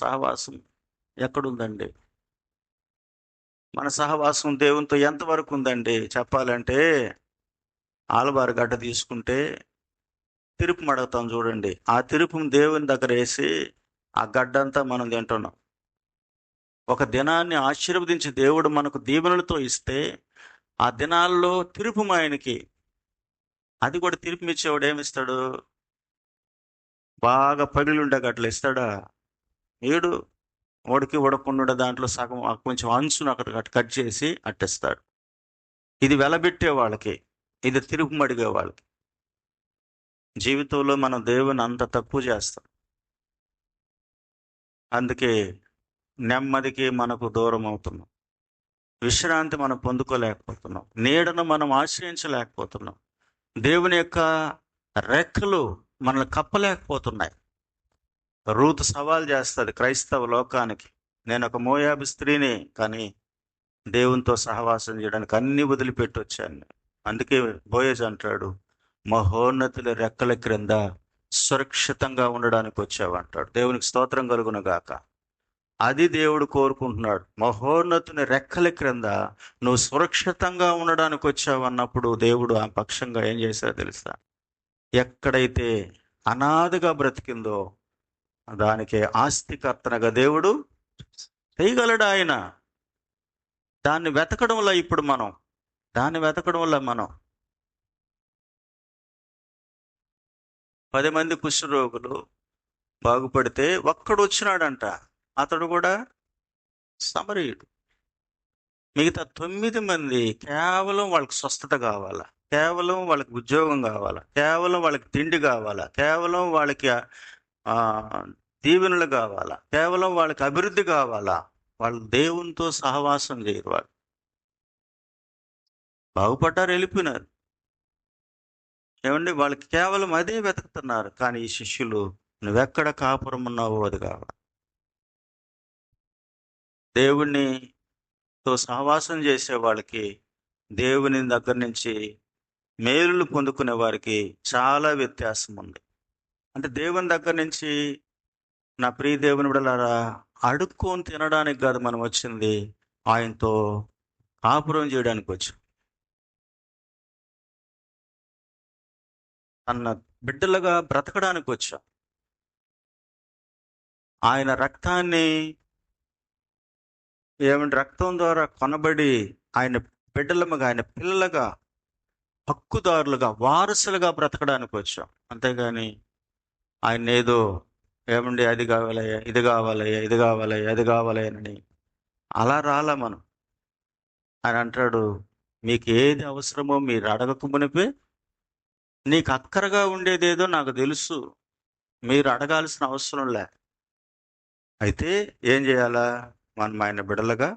సహవాసం ఎక్కడుందండి? మన సహవాసం దేవునితో ఎంతవరకు ఉందండి? చెప్పాలంటే ఆలవారు గడ్డ తీసుకుంటే తిరుపు మడగతాం చూడండి. ఆ తిరుపుని దేవుని దగ్గర వేసి ఆ గడ్డంతా మనం తింటున్నాం. ఒక దినాన్ని ఆశీర్వదించి దేవుడు మనకు దీవెనలతో ఇస్తే ఆ దినాల్లో తిరుపు ఆయనకి, అది కూడా తిరుపు ఇచ్చేవాడు ఏమిస్తాడు? బాగా పగిలుండే గట్ల ఇస్తాడా? ఏడు ఉడికి ఉడకుండా దాంట్లో సగం కొంచెం అంచును అక్కడ కట్ చేసి అట్టిస్తాడు. ఇది వెలబెట్టే వాళ్ళకి, ఇది తిరుపు మడిగే వాళ్ళకి. జీవితంలో మనం దేవుని అంత తక్కువ చేస్తాం. అందుకే నెమ్మదికి మనకు దూరం అవుతున్నాం. విశ్రాంతి మనం పొందుకోలేకపోతున్నాం. నీడను మనం ఆశ్రయించలేకపోతున్నాం. దేవుని యొక్క రెక్కలు మనల్ని కప్పలేకపోతున్నాయి. రూతు సవాల్ చేస్తుంది క్రైస్తవ లోకానికి, నేను ఒక మోయాబు స్త్రీని, కానీ దేవునితో సహవాసం చేయడానికి అన్ని వదిలిపెట్టి వచ్చాను. అందుకే బోయజ్ అంటాడు, మహోన్నతుల రెక్కల క్రింద సురక్షితంగా ఉండడానికి వచ్చావు అంటాడు. దేవునికి స్తోత్రం కలుగును గాక. అది దేవుడు కోరుకుంటున్నాడు. మహోన్నతుని రెక్కల క్రింద నువ్వు సురక్షితంగా ఉండడానికి వచ్చావు అన్నప్పుడు దేవుడు ఆ పక్షంగా ఏం చేశాడో తెలుసా? ఎక్కడైతే అనాథగా బ్రతికిందో దానికి ఆస్తికర్తనగా దేవుడు చేయగలడు ఆయన. దాన్ని వెతకడం వల్ల ఇప్పుడు దాన్ని వెతకడం వల్ల మనం 10 మంది కుష్ఠరోగులు బాగుపడితే ఒక్కడు వచ్చినాడంట, అతడు కూడా సమరయుడు. మిగతా 9 మంది కేవలం వాళ్ళకి స్వస్థత కావాలా, కేవలం వాళ్ళకి ఉద్యోగం కావాలా, కేవలం వాళ్ళకి తిండి కావాలా, కేవలం వాళ్ళకి దీవెనలు కావాలా, కేవలం వాళ్ళకి అభివృద్ధి కావాలా. వాళ్ళు దేవునితో సహవాసం చేయరు. వాళ్ళు బాగుపడ్డారు, వెళ్ళిపోయినారు. ఏమండి, వాళ్ళకి కేవలం అదే వెతుకుతున్నారు. కానీ ఈ శిష్యులు, నువ్వెక్కడ కాపురం ఉన్నావో అది కావాలి. దేవునితో సహవాసం చేసే వాళ్ళకి, దేవుని దగ్గర నుంచి మేలులు పొందుకునే వారికి చాలా వ్యత్యాసం ఉంది. అంటే దేవుని దగ్గర నుంచి, నా ప్రియ దేవుని బిడ్డలారా, అడుక్కొని తినడానికి కాదు మనం వచ్చింది, ఆయనతో కాపురం చేయడానికి వచ్చాం. అన్న బిడ్డలుగా బ్రతకడానికి వచ్చాం. ఆయన రక్తాన్ని, రక్తం ద్వారా కొనబడి ఆయన బిడ్డలుగా, ఆయన పిల్లలుగా, హక్కుదారులుగా, వారసులుగా బ్రతకడానికి వచ్చాం. అంతేగాని ఆయన ఏదో అది కావాలయ్యా, ఇది కావాలయ్యా, ఇది కావాలయ్యా, అది కావాలయ్యని అలా రాలా మనం. ఆయన అంటాడు, మీకు ఏది అవసరమో మీరు అడగక మునిపే, నీకు అక్కరగా ఉండేదేదో నాకు తెలుసు, మీరు అడగాల్సిన అవసరం లే. అయితే ఏం చేయాలా? మనం ఆయన బిడ్డలుగా